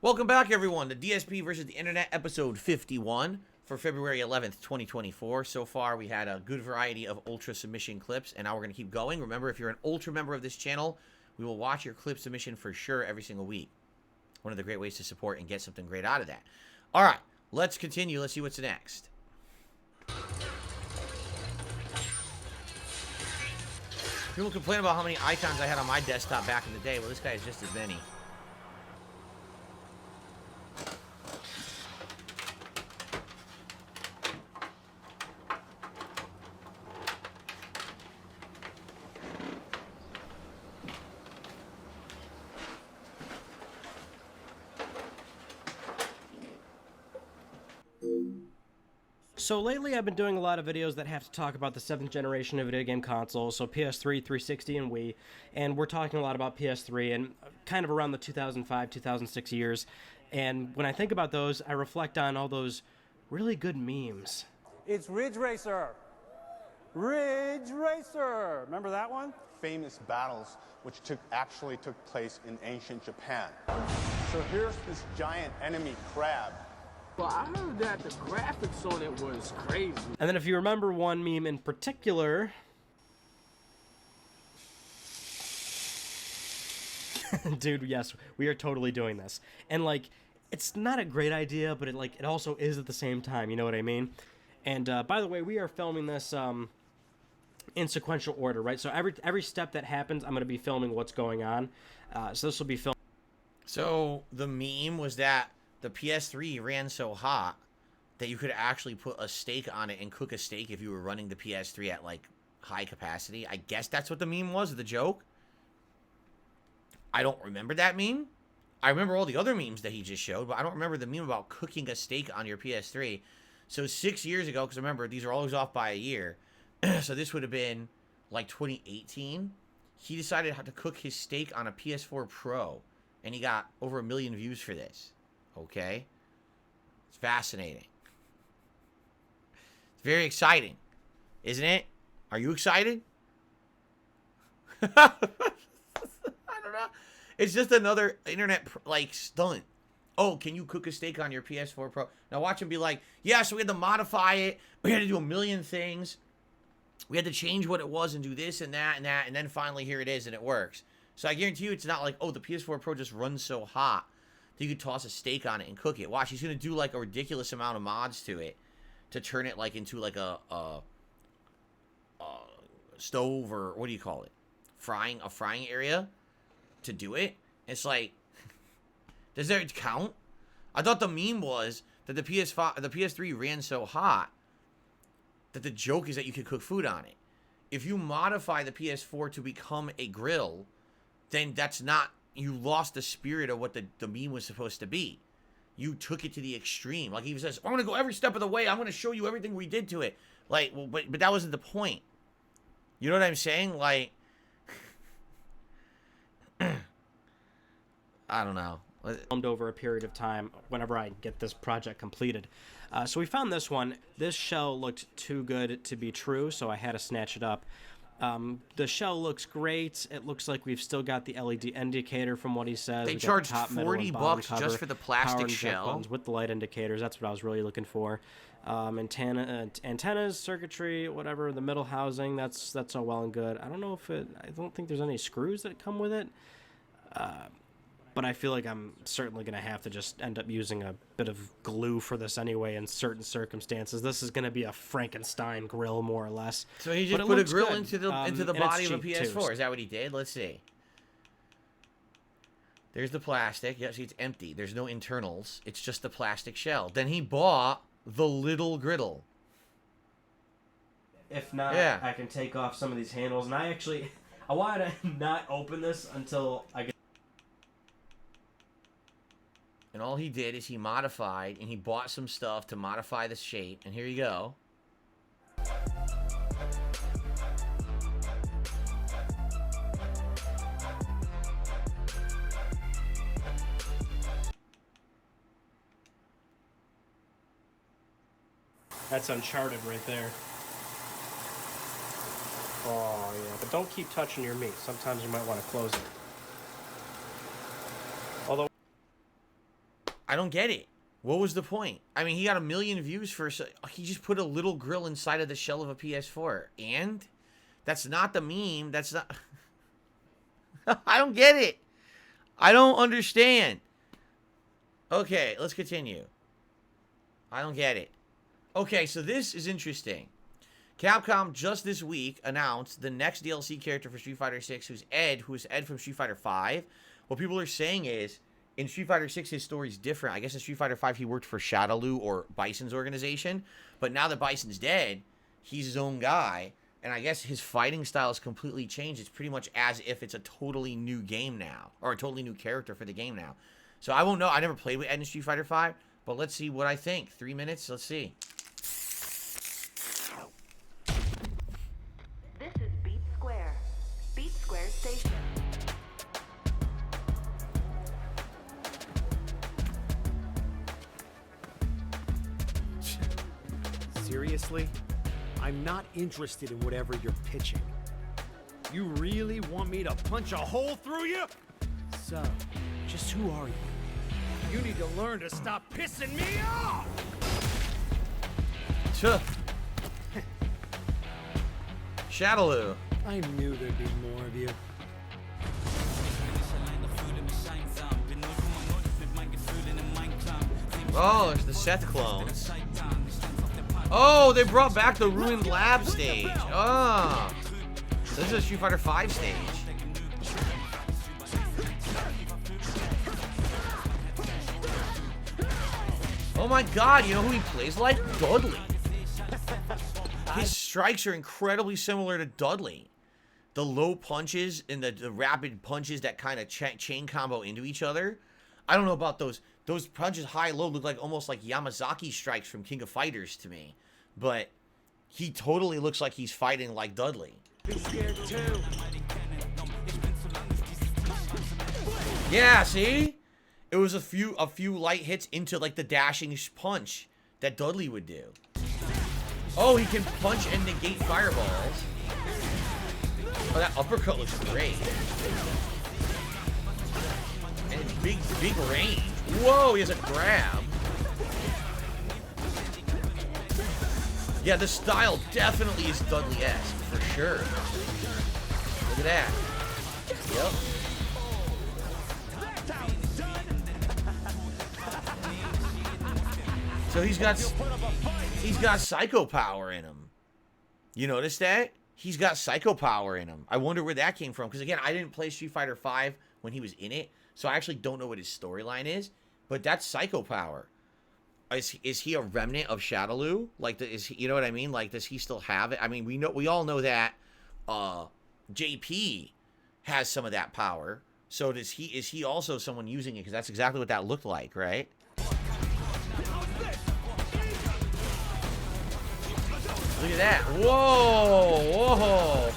Welcome back, everyone, to DSP versus the Internet, episode 51 for February 11th, 2024. So far, we had a good variety of Ultra submission clips, and now we're going to keep going. Remember, if you're an Ultra member of this channel, we will watch your clip submission for sure every single week. One of the great ways to support and get something great out of that. All right, let's continue. Let's see what's next. People complain about how many icons I had on my desktop back in the day. Well, this guy has just as many. So lately I've been doing a lot of videos that have to talk about the 7th generation of video game consoles, so PS3, 360, and Wii, and we're talking a lot about PS3 and kind of around the 2005, 2006 years, and when I think about those, I reflect on all those really good memes. It's Ridge Racer. Ridge Racer. Remember that one? Famous battles which actually took place in ancient Japan. So here's this giant enemy crab. Well, I heard that the graphics on it was crazy. And then if you remember one meme in particular... Dude, yes, we are totally doing this. And, like, it's not a great idea, but it also is at the same time, you know what I mean? And, by the way, we are filming this, in sequential order, right? So every step that happens, I'm going to be filming what's going on. So this will be filmed. So the meme was that the PS3 ran so hot that you could actually put a steak on it and cook a steak if you were running the PS3 at, like, high capacity. I guess that's what the meme was, the joke. I don't remember that meme. I remember all the other memes that he just showed, but I don't remember the meme about cooking a steak on your PS3. So 6 years ago, because remember, these are always off by a year. So this would have been, like, 2018. He decided how to cook his steak on a PS4 Pro, and he got over 1 million views for this. Okay? It's fascinating. It's very exciting. Isn't it? Are you excited? I don't know. It's just another internet, like, stunt. Oh, can you cook a steak on your PS4 Pro? Now watch him be like, yeah, so we had to modify it. We had to do 1 million things. We had to change what it was and do this and that and that. And then finally here it is and it works. So I guarantee you it's not like, oh, the PS4 Pro just runs so hot that you could toss a steak on it and cook it. Watch, he's going to do, like, a ridiculous amount of mods to it to turn it, like, into, like, a stove, or what do you call it? A frying area to do it. It's like, does that count? I thought the meme was that the PS3 ran so hot that the joke is that you could cook food on it. If you modify the PS4 to become a grill, then that's not... You lost the spirit of what the meme was supposed to be. You took it to the extreme. Like, he says, I'm going to go every step of the way. I'm going to show you everything we did to it. Like, well, but that wasn't the point. You know what I'm saying? Like, I don't know. Filmed over a period of time whenever I get this project completed. So we found this one. This shell looked too good to be true, so I had to snatch it up. The shell looks great. It looks like we've still got the LED indicator from what he says. They charged $40 just for the plastic shell with the light indicators. That's what I was really looking for. Antennas, circuitry, whatever. The middle housing. That's all well and good. I don't know if I don't think there's any screws that come with it. But I feel like I'm certainly going to have to just end up using a bit of glue for this anyway in certain circumstances. This is going to be a Frankenstein grill, more or less. So he just put a grill into the body of a PS4. Is that what he did? Let's see. There's the plastic. Yeah, see, it's empty. There's no internals. It's just the plastic shell. Then he bought the little griddle. If not, yeah. I can take off some of these handles. And I wanted to not open this until I get... And all he did is he modified, and he bought some stuff to modify the shape. And here you go. That's Uncharted right there. Oh, yeah. But don't keep touching your meat. Sometimes you might want to close it. Although... I don't get it. What was the point? I mean, he got 1 million views for... He just put a little grill inside of the shell of a PS4. And? That's not the meme. That's not... I don't get it. I don't understand. Okay, let's continue. I don't get it. Okay, so this is interesting. Capcom just this week announced the next DLC character for Street Fighter 6, who's Ed from Street Fighter 5. What people are saying is, in Street Fighter 6, his story's different. I guess in Street Fighter 5, he worked for Shadaloo or Bison's organization. But now that Bison's dead, he's his own guy. And I guess his fighting style has completely changed. It's pretty much as if it's a totally new game now. Or a totally new character for the game now. So I won't know. I never played with Ed in Street Fighter 5. But let's see what I think. 3 minutes. Let's see. This is Beat Square. Beat Square Station. Seriously? I'm not interested in whatever you're pitching. You really want me to punch a hole through you? So, just who are you? You need to learn to stop pissing me off! Shadaloo. I knew there'd be more of you. Oh, there's the Seth clones. Oh, they brought back the ruined lab stage. Oh. This is a Street Fighter 5 stage. Oh my god, you know who he plays like? Dudley. His strikes are incredibly similar to Dudley. The low punches and the rapid punches that kind of chain combo into each other. I don't know about those. Those punches high-low look like almost like Yamazaki strikes from King of Fighters to me. But he totally looks like he's fighting like Dudley. Yeah, see? It was a few light hits into like the dashing punch that Dudley would do. Oh, he can punch and negate fireballs. Oh, that uppercut looks great. And it's big range. Whoa, he has a grab. Yeah, the style definitely is Dudley-esque, for sure. Look at that. Yep. So he's got psycho power in him. You notice that? He's got psycho power in him. I wonder where that came from. Because again, I didn't play Street Fighter 5 when he was in it. So I actually don't know what his storyline is. But that's psycho power. Is he a remnant of Shadaloo? Like, is he, you know what I mean? Like, does he still have it? I mean, we all know that JP has some of that power. So is he also someone using it? Because that's exactly what that looked like, right? Look at that. Whoa.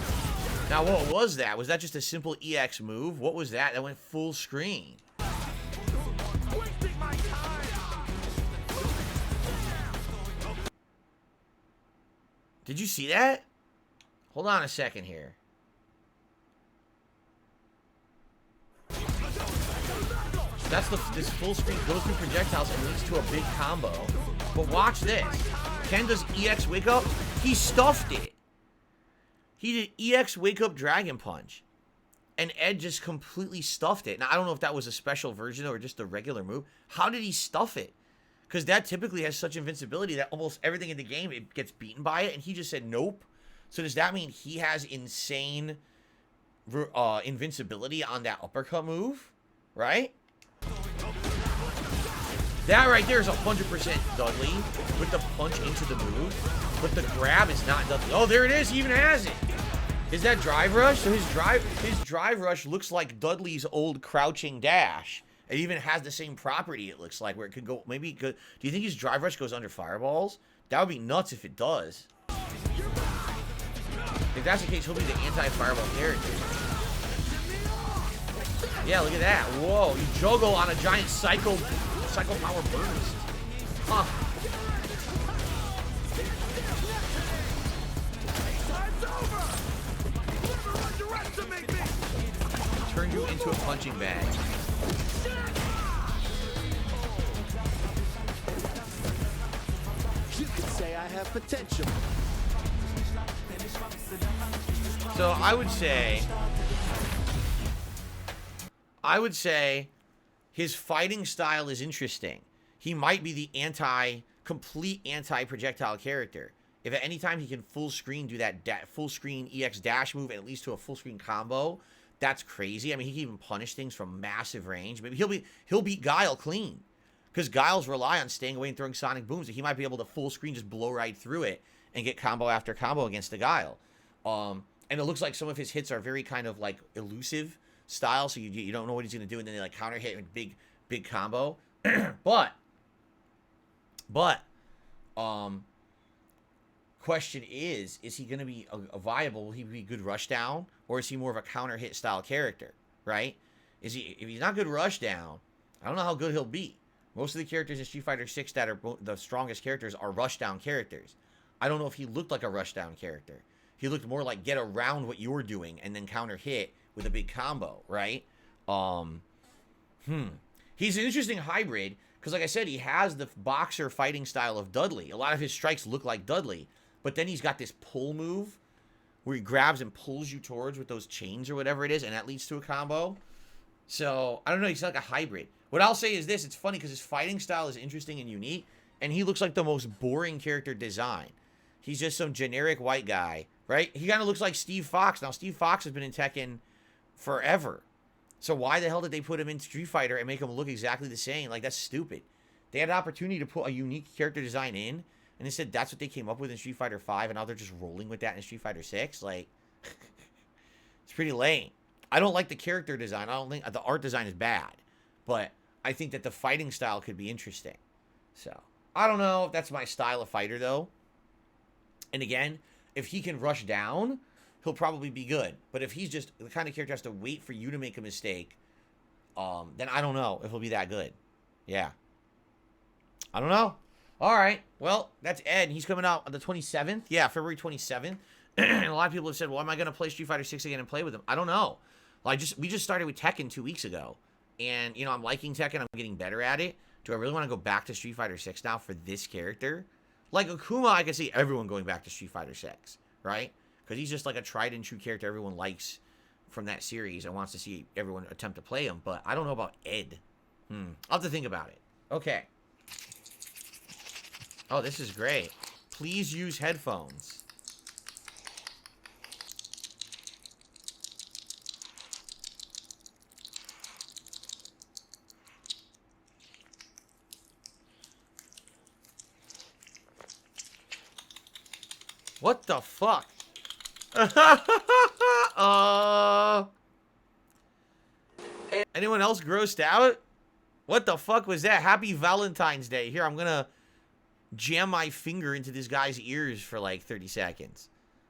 Now, what was that? Was that just a simple EX move? What was that? That went full screen. Did you see that? Hold on a second here. That's this full screen goes through projectiles and leads to a big combo. But watch this. Ken does EX wake up. He stuffed it. He did EX wake up dragon punch. And Ed just completely stuffed it. Now, I don't know if that was a special version or just a regular move. How did he stuff it? Because that typically has such invincibility that almost everything in the game, it gets beaten by it. And he just said, nope. So does that mean he has insane invincibility on that uppercut move? Right? That right there is 100% Dudley with the punch into the move. But the grab is not Dudley. Oh, there it is. He even has it. Is that drive rush? So his drive rush looks like Dudley's old crouching dash. It even has the same property, it looks like, where it could go, maybe it could. Do you think his drive rush goes under fireballs? That would be nuts if it does. If that's the case, he'll be the anti-fireball character. Yeah, look at that. Whoa, you juggle on a giant psycho power burst. Huh. Turn you into a punching bag. potential. So I would say his fighting style is interesting. He might be the complete anti-projectile character. If at any time he can full screen do that full screen EX dash move, at least to a full screen combo, that's crazy. I mean, he can even punish things from massive range. Maybe he'll beat Guile clean, because Guiles rely on staying away and throwing sonic booms. He might be able to full screen just blow right through it and get combo after combo against the Guile. And it looks like some of his hits are very kind of like elusive style, so you don't know what he's gonna do, and then they like counter hit with big combo. but question is he gonna be a viable? Will he be good rush down, or is he more of a counter hit style character? Right? If he's not good rush down, I don't know how good he'll be. Most of the characters in Street Fighter 6 that are the strongest characters are rush down characters. I don't know if he looked like a rush down character. He looked more like get around what you're doing and then counter hit with a big combo, right? He's an interesting hybrid because, like I said, he has the boxer fighting style of Dudley. A lot of his strikes look like Dudley, but then he's got this pull move where he grabs and pulls you towards with those chains or whatever it is, and that leads to a combo. So, I don't know, he's like a hybrid. What I'll say is this, it's funny because his fighting style is interesting and unique, and he looks like the most boring character design. He's just some generic white guy, right? He kind of looks like Steve Fox. Now, Steve Fox has been in Tekken forever. So why the hell did they put him in Street Fighter and make him look exactly the same? Like, that's stupid. They had an opportunity to put a unique character design in, and instead that's what they came up with in Street Fighter 5, and now they're just rolling with that in Street Fighter 6. Like, it's pretty lame. I don't like the character design. I don't think the art design is bad, but I think that the fighting style could be interesting. So, I don't know if that's my style of fighter, though. And again, if he can rush down, he'll probably be good. But if he's just the kind of character that has to wait for you to make a mistake, then I don't know if he'll be that good. Yeah. I don't know. All right. Well, that's Ed. He's coming out on the 27th. Yeah, February 27th. And a lot of people have said, well, am I going to play Street Fighter 6 again and play with him? I don't know. Like, we just started with Tekken 2 weeks ago. And, I'm liking Tekken. I'm getting better at it. Do I really want to go back to Street Fighter 6 now for this character? Like Akuma, I can see everyone going back to Street Fighter 6, right? Because he's just like a tried and true character everyone likes from that series and wants to see everyone attempt to play him. But I don't know about Ed. I'll have to think about it. Okay. Oh, this is great. Please use headphones. What the fuck? Anyone else grossed out? What the fuck was that? Happy Valentine's Day. Here, I'm gonna jam my finger into this guy's ears for like 30 seconds.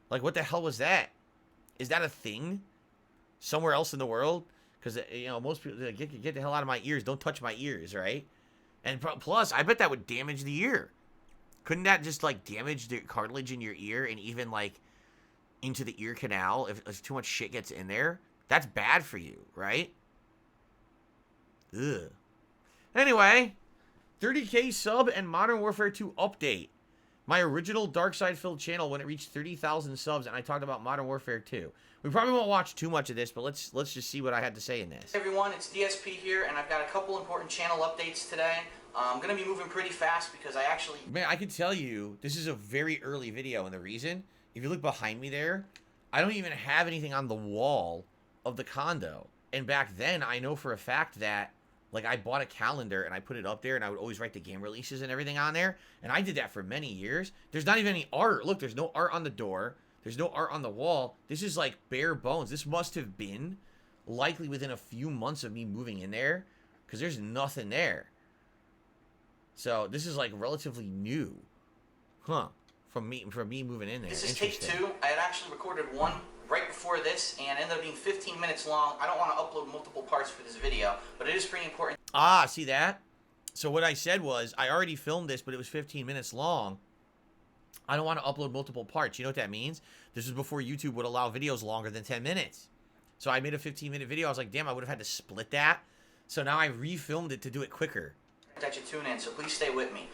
Like, what the hell was that? Is that a thing? Somewhere else in the world? Because, most people, get the hell out of my ears. Don't touch my ears, right? And plus, I bet that would damage the ear. Couldn't that just, like, damage the cartilage in your ear and even, like, into the ear canal if too much shit gets in there? That's bad for you, right? Ugh. Anyway, 30K sub and Modern Warfare 2 update. My original Dark Side filled channel when it reached 30,000 subs, and I talked about Modern Warfare 2. We probably won't watch too much of this, but let's just see what I had to say in this. Hey everyone, it's DSP here, and I've got a couple important channel updates today. I'm going to be moving pretty fast because I actually... Man, I can tell you, this is a very early video, and the reason, if you look behind me there, I don't even have anything on the wall of the condo. And back then, I know for a fact that, like, I bought a calendar, and I put it up there, and I would always write the game releases and everything on there, and I did that for many years. There's not even any art. Look, there's no art on the door. There's no art on the wall. This is, like, bare bones. This must have been likely within a few months of me moving in there, because there's nothing there. So this is like relatively new, huh? From me moving in there. This is take 2. I had actually recorded one right before this, and ended up being 15 minutes long. I don't want to upload multiple parts for this video, but it is pretty important. Ah, see that? So what I said was I already filmed this, but it was 15 minutes long. I don't want to upload multiple parts. You know what that means? This is before YouTube would allow videos longer than 10 minutes. So I made a 15-minute video. I was like, damn, I would have had to split that. So now I refilmed it to do it quicker. That you tune in, so please stay with me.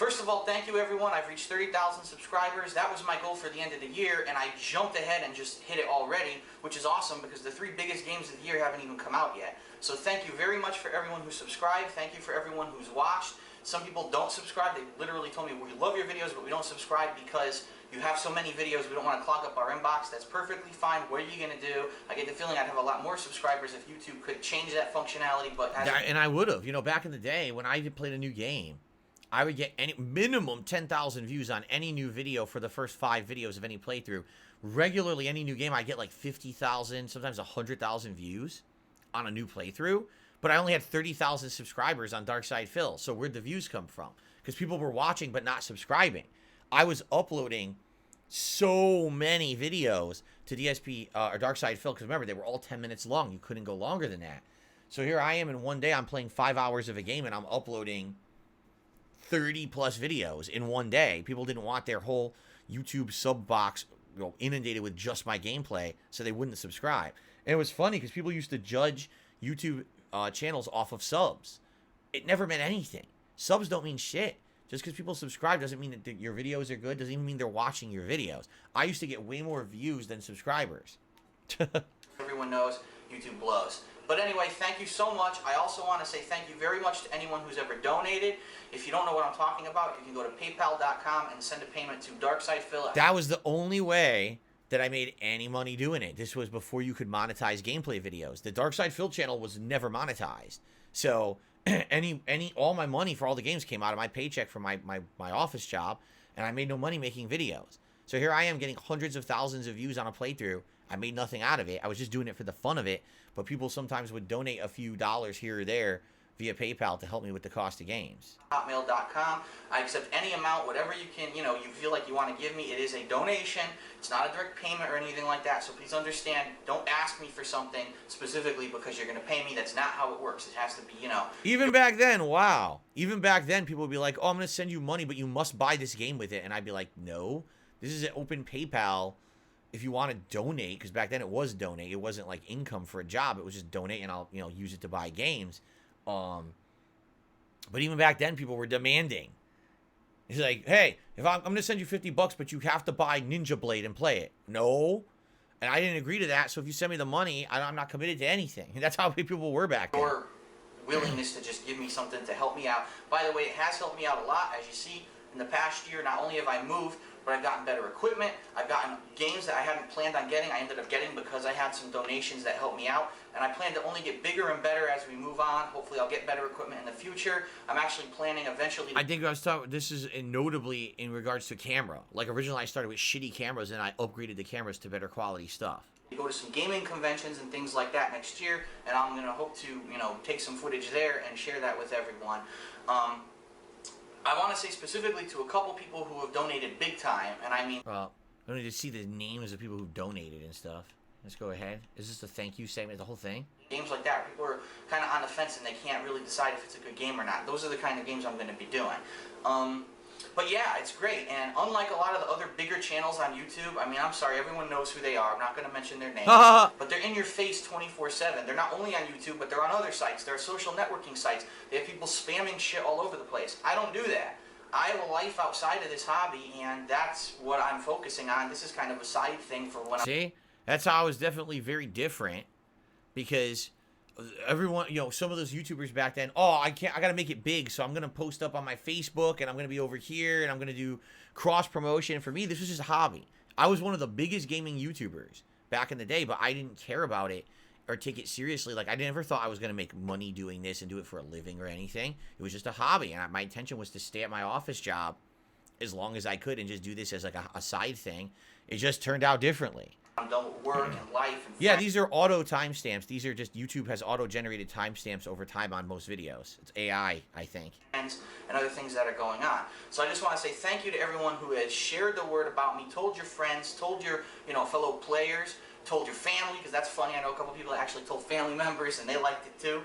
First of all, thank you everyone. I've reached 30,000 subscribers. That was my goal for the end of the year, and I jumped ahead and just hit it already, which is awesome because the 3 biggest games of the year haven't even come out yet. So thank you very much for everyone who subscribed. Thank you for everyone who's watched. Some people don't subscribe. They literally told me, we love your videos, but we don't subscribe because you have so many videos, we don't want to clog up our inbox. That's perfectly fine. What are you going to do? I get the feeling I'd have a lot more subscribers if YouTube could change that functionality, but... And I would have. You know, back in the day, when I played a new game, I would get any minimum 10,000 views on any new video for the first 5 videos of any playthrough. Regularly, any new game, I get like 50,000, sometimes 100,000 views on a new playthrough. But I only had 30,000 subscribers on Darkside Phil. So where'd the views come from? Because people were watching but not subscribing. I was uploading so many videos to DSP or Darkside Phil. Because remember, they were all 10 minutes long. You couldn't go longer than that. So here I am in one day. I'm playing 5 hours of a game and I'm uploading 30 plus videos in one day. People didn't want their whole YouTube sub box, you know, inundated with just my gameplay, so they wouldn't subscribe. And it was funny because people used to judge YouTube channels off of subs. It never meant anything. Subs don't mean shit. Just because people subscribe doesn't mean that your videos are good. Doesn't even mean they're watching your videos. I used to get way more views than subscribers. Everyone knows YouTube blows. But anyway, thank you so much. I also want to say thank you very much to anyone who's ever donated. If you don't know what I'm talking about, you can go to paypal.com and send a payment to Darkside Phil. That was the only way that I made any money doing it. This was before you could monetize gameplay videos. The Darkside Phil channel was never monetized. So all my money for all the games came out of my paycheck from my office job, and I made no money making videos. So here I am getting hundreds of thousands of views on a playthrough. I made nothing out of it. I was just doing it for the fun of it. But people sometimes would donate a few dollars here or there via PayPal to help me with the cost of games. Hotmail.com. I accept any amount, whatever you can, you feel like you want to give me. It is a donation. It's not a direct payment or anything like that. So please understand, don't ask me for something specifically because you're going to pay me. That's not how it works. It has to be, Even back then, wow. Even back then, people would be like, oh, I'm going to send you money, but you must buy this game with it. And I'd be like, no, this is an open PayPal. If you want to donate, because back then it was donate. It wasn't like income for a job. It was just donate and I'll, use it to buy games. But even back then, people were demanding. It's like, hey, if I'm going to send you $50, but you have to buy Ninja Blade and play it. No. And I didn't agree to that. So if you send me the money, I'm not committed to anything. And that's how people were back then. Your willingness to just give me something to help me out. By the way, it has helped me out a lot. As you see, in the past year, not only have I moved, but I've gotten better equipment. I've gotten games that I hadn't planned on getting. I ended up getting because I had some donations that helped me out. And I plan to only get bigger and better as we move on. Hopefully I'll get better equipment in the future. I'm actually planning eventually... I think I was talking... This is notably in regards to camera. Like originally I started with shitty cameras and I upgraded the cameras to better quality stuff. Go to some gaming conventions and things like that next year. And I'm going to hope to, take some footage there and share that with everyone. I want to say specifically to a couple people who have donated big time, and I mean... Well, I need to see the names of people who donated and stuff. Let's go ahead. Is this the thank you segment, the whole thing? Games like that, people are kind of on the fence and they can't really decide if it's a good game or not. Those are the kind of games I'm going to be doing. But yeah, it's great, and unlike a lot of the other bigger channels on YouTube, I mean, I'm sorry, everyone knows who they are. I'm not going to mention their names, but they're in your face 24/7. They're not only on YouTube, but they're on other sites. There are social networking sites. They have people spamming shit all over the place. I don't do that. I have a life outside of this hobby, and that's what I'm focusing on. This is kind of a side thing for when See? That's how I was definitely very different, because... everyone, some of those YouTubers back then, I gotta make it big, so I'm gonna post up on my Facebook, and I'm gonna be over here, and I'm gonna do cross promotion. For me, this was just a hobby. I was one of the biggest gaming YouTubers back in the day, but I didn't care about it or take it seriously. Like, I never thought I was gonna make money doing this and do it for a living or anything. It was just a hobby, and my intention was to stay at my office job as long as I could and just do this as like a side thing. It just turned out differently. I'm done with work and life and yeah, these are auto timestamps. These are just YouTube has auto-generated timestamps over time on most videos. It's AI, I think. And other things that are going on. So I just want to say thank you to everyone who has shared the word about me, told your friends, told your fellow players, told your family, because that's funny. I know a couple people that actually told family members and they liked it too.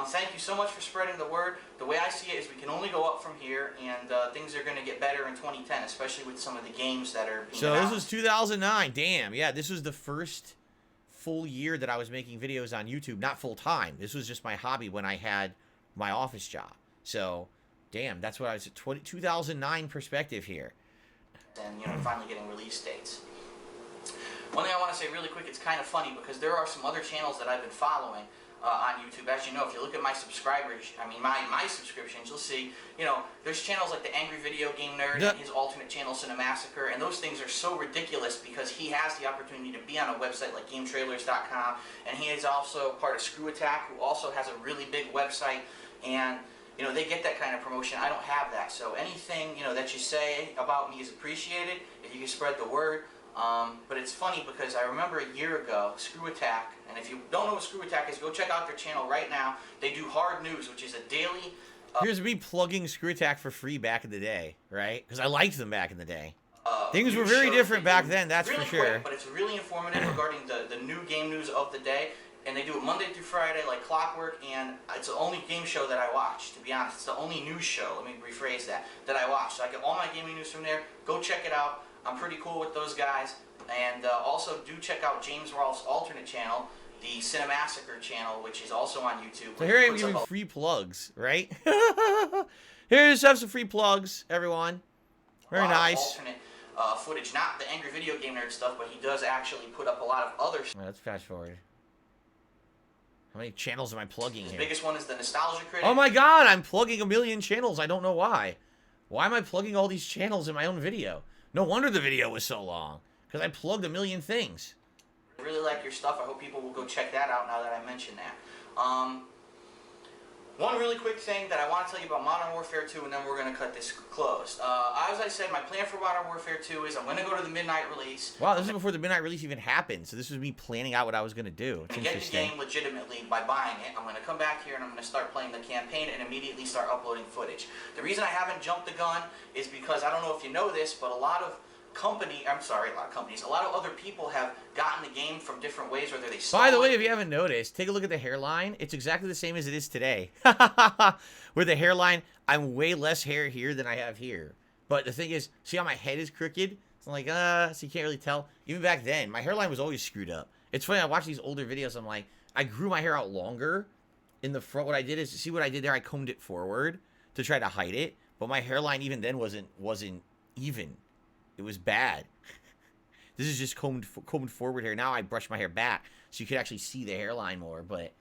Thank you so much for spreading the word. The way I see it is we can only go up from here, and things are going to get better in 2010, especially with some of the games that are being announced. This was 2009. Damn. Yeah, this was the first full year that I was making videos on YouTube. Not full time. This was just my hobby when I had my office job. So Damn, that's what I was, 2009 perspective here. And, you know, finally getting release dates. One thing I want to say really quick, it's kind of funny because there are some other channels that I've been following on YouTube. As you know, if you look at my subscribers, I mean my subscriptions, you'll see, you know, there's channels like the Angry Video Game Nerd and his alternate channel Cinemassacre, and those things are so ridiculous because he has the opportunity to be on a website like GameTrailers.com, and he is also part of Screw Attack, who also has a really big website, and you know, they get that kind of promotion. I don't have that, so anything, you know, that you say about me is appreciated if you can spread the word. But it's funny because I remember a year ago, Screw Attack, and if you don't know what Screw Attack is, go check out their channel right now. They do Hard News, which is a daily... Here's me plugging Screw Attack for free back in the day, right? Because I liked them back in the day. Things were very different back then, that's really for sure. Quick, but it's really informative regarding the new game news of the day. And they do it Monday through Friday like clockwork, and it's the only game show that I watch, to be honest. It's the only news show, let me rephrase that I watch. So I get all my gaming news from there. Go check it out. I'm pretty cool with those guys. And also do check out James Rolfe's alternate channel, the Cinemassacre channel, which is also on YouTube. So here I am giving free plugs, right? Here's some free plugs, everyone. Very nice. Alternate footage, not the Angry Video Game Nerd stuff, but he does actually put up a lot of other stuff. Let's fast forward. How many channels am I plugging His here? biggest one is the Nostalgia Critic. Oh my god, I'm plugging a million channels. I don't know why. Why am I plugging all these channels in my own video? No wonder the video was so long. Because I plugged a million things. I really like your stuff. I hope people will go check that out now that I mentioned that. One really quick thing that I want to tell you about Modern Warfare 2, and then we're going to cut this closed. As I said, my plan for Modern Warfare 2 is I'm going to go to the midnight release. Wow, this is before the midnight release even happened. So this was me planning out what I was going to do. It's get interesting. the game legitimately by buying it. I'm going to come back here and I'm going to start playing the campaign and immediately start uploading footage. The reason I haven't jumped the gun is because I don't know if you know this, but a lot of a lot of other people have gotten the game from different ways, whether they stole By the way, it. if you haven't noticed, take a look at the hairline. It's exactly the same as it is today. Where the hairline, I'm way less hair here than I have here. But the thing is, see how my head is crooked? So I'm like, so you can't really tell. Even back then, my hairline was always screwed up. It's funny, I watch these older videos, I'm like, I grew my hair out longer in the front. What I did is, see what I did there? I combed it forward to try to hide it. But my hairline even then wasn't even. It was bad. This is just combed forward here. Now I brush my hair back so you could actually see the hairline more. But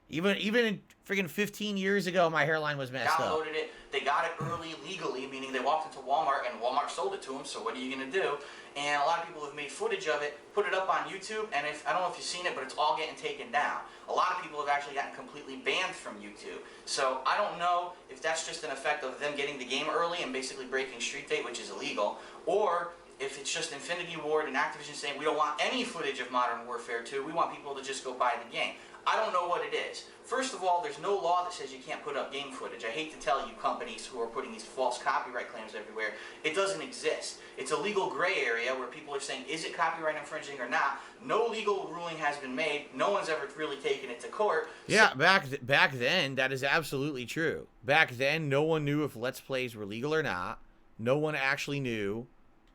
even in friggin' 15 years ago, my hairline was messed up. Downloaded it. They got it early legally, meaning they walked into Walmart and Walmart sold it to them. So what are you gonna do? And a lot of people have made footage of it, put it up on YouTube, and I don't know if you've seen it, but it's all getting taken down. A lot of people have actually gotten completely banned from YouTube. So I don't know if that's just an effect of them getting the game early and basically breaking Street Date, which is illegal, or if it's just Infinity Ward and Activision saying we don't want any footage of Modern Warfare 2, we want people to just go buy the game. I don't know what it is. First of all, there's no law that says you can't put up game footage. I hate to tell you companies who are putting these false copyright claims everywhere, it doesn't exist. It's a legal gray area where people are saying, is it copyright infringing or not? No legal ruling has been made. No one's ever really taken it to court. Yeah, back then, that is absolutely true. Back then, no one knew if Let's Plays were legal or not. No one actually knew,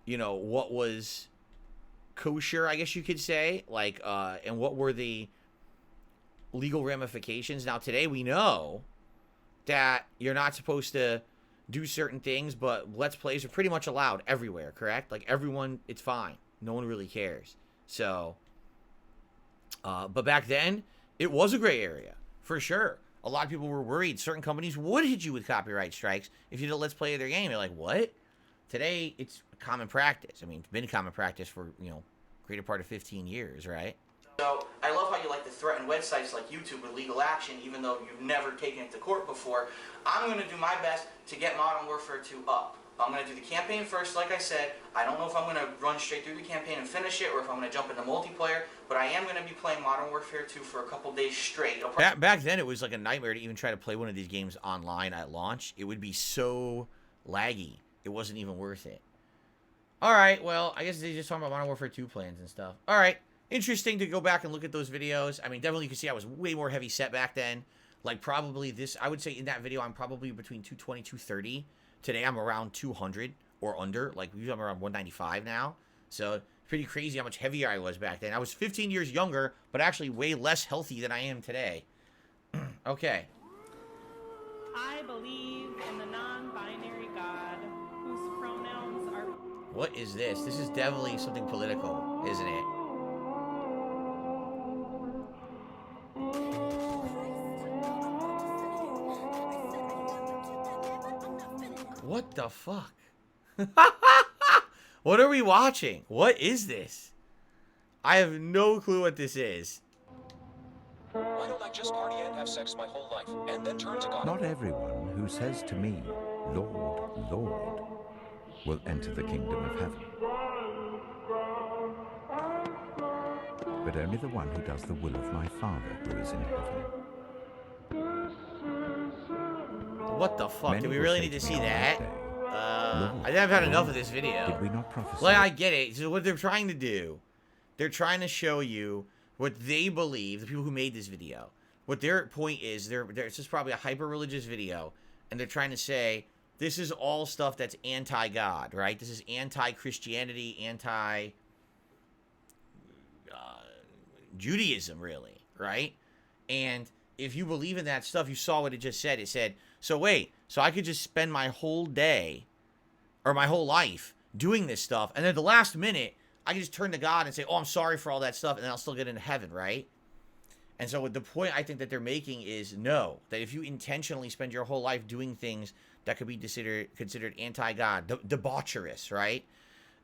you know, what was kosher, I guess you could say, like, and what were the legal ramifications. Now, today we know that you're not supposed to do certain things, but Let's Plays are pretty much allowed everywhere, correct? Like, everyone, it's fine. No one really cares. So, but back then, it was a gray area, for sure. A lot of people were worried. Certain companies would hit you with copyright strikes if you did a Let's Play of their game. You're like, what? Today, it's common practice. I mean, it's been common practice for, you know, greater part of 15 years, right? So I love how you like to threaten websites like YouTube with legal action, even though you've never taken it to court before. I'm going to do my best to get Modern Warfare 2 up. I'm going to do the campaign first, like I said. I don't know if I'm going to run straight through the campaign and finish it, or if I'm going to jump into multiplayer, but I am going to be playing Modern Warfare 2 for a couple days straight. Back then, it was like a nightmare to even try to play one of these games online at launch. It would be so laggy. It wasn't even worth it. All right, well, I guess they just talking about Modern Warfare 2 plans and stuff. All right, interesting to go back and look at those videos. I mean, definitely you can see I was way more heavy set back then. Like, probably this, I would say in that video, I'm probably between 220, 230. Today, I'm around 200 or under. Like, usually I'm around 195 now. So, pretty crazy how much heavier I was back then. I was 15 years younger, but actually way less healthy than I am today. Okay. I believe in the non-binary God whose pronouns are... What is this? This is definitely something political, isn't it? What the fuck? What are we watching? What is this? I have no clue what this is. Why don't I just party and have sex my whole life, and then turn to God? Not everyone who says to me, Lord, Lord, will enter the kingdom of heaven, but only the one who does the will of my Father who is in heaven. What the fuck? Many Do we will really say need to to see me on that? day, I think I've had enough of Lord, this video. did we not prophesy? Like, I get it. So what they're trying to do, they're trying to show you what they believe, the people who made this video. What their point is, it's just probably a hyper-religious video, and they're trying to say, this is all stuff that's anti-God, right? This is anti-Christianity, anti-Judaism, really, right? And if you believe in that stuff, you saw what it just said. It said, so wait, so I could just spend my whole day or my whole life doing this stuff, and then at the last minute, I can just turn to God and say, oh, I'm sorry for all that stuff, and then I'll still get into heaven, right? And so the point I think that they're making is no, that if you intentionally spend your whole life doing things that could be considered anti-God, debaucherous, right?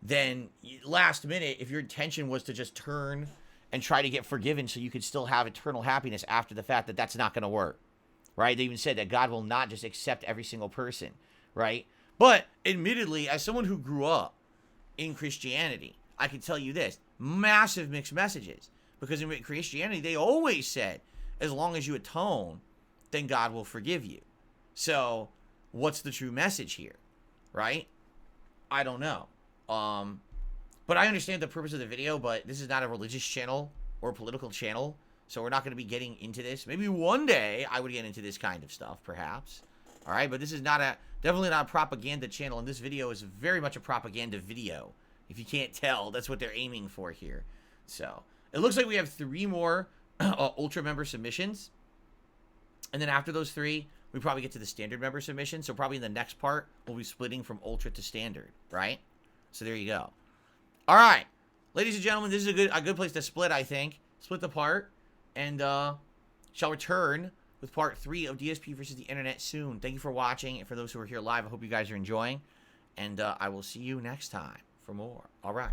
Then last minute, if your intention was to just turn and try to get forgiven so you could still have eternal happiness after the fact, that's not going to work, right? They even said that God will not just accept every single person, right? But admittedly, as someone who grew up in Christianity, I can tell you this, massive mixed messages. Because in Christianity, they always said, as long as you atone, then God will forgive you. So, what's the true message here, right? I don't know. But I understand the purpose of the video, but this is not a religious channel or a political channel, so we're not going to be getting into this. Maybe one day I would get into this kind of stuff, perhaps. All right, but this is definitely not a propaganda channel, and this video is very much a propaganda video. If you can't tell, that's what they're aiming for here. So, it looks like we have 3 more Ultra member submissions. And then after those 3, we probably get to the standard member submission. So probably in the next part, we'll be splitting from Ultra to standard, right? So there you go. All right. Ladies and gentlemen, this is a good place to split, I think. Split the part. And shall return with part 3 of DSP versus the internet soon. Thank you for watching. And for those who are here live, I hope you guys are enjoying. And I will see you next time for more. All right.